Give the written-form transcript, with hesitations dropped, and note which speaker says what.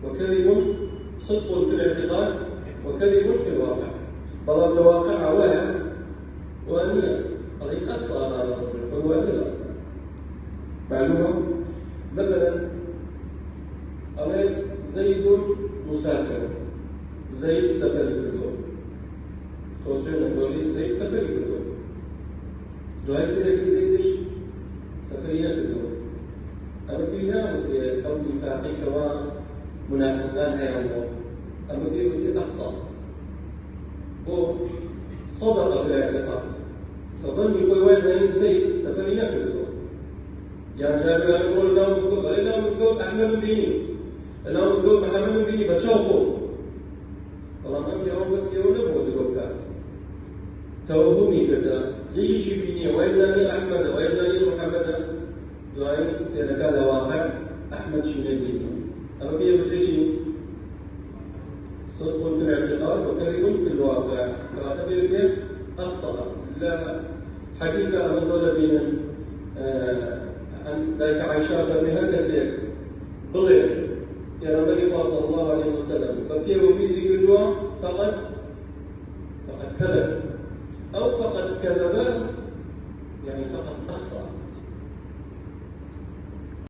Speaker 1: وكذب صدق في الاعتقاد وكذب في الواقع. بل الواقع وهم وانية قد أخطأ هذا الرجل هو وانية أصلا. معلومة مثلا قال زيد مسافر، زيد سفر كردو توصينا تقولي زيد سفر كردو دوهاي سيدك زيدش سفرين كردو أما كينا وتي أو نفاقي كوا منافقان هاي الله أما كينا وتي أخطأ هو صدق في الاعتقاد تظن يقول زيد سفرين كردو يا جابر يقول لا مسكوت إلا مسكوت أحمد بيني لا مسكوت محمد بيني بتشوفه والله ما كيرون بس كيرون نبغى دلوقتي توهمي كذا يجي بيني ويزاني أحمد ويزاني محمد دعائي سيرك هذا واقع أحمد شيء بيني أما كيف بتريشي صدق في الاعتقاد وكذب في الواقع فهذا بيوتين أخطأ لا حديث مزول بين ذلك عائشة فمها كسير بغير يا رب صلى الله عليه وسلم بكير وبيسي كردوا فقد كذب أو فقد كذب يعني فقد أخطأ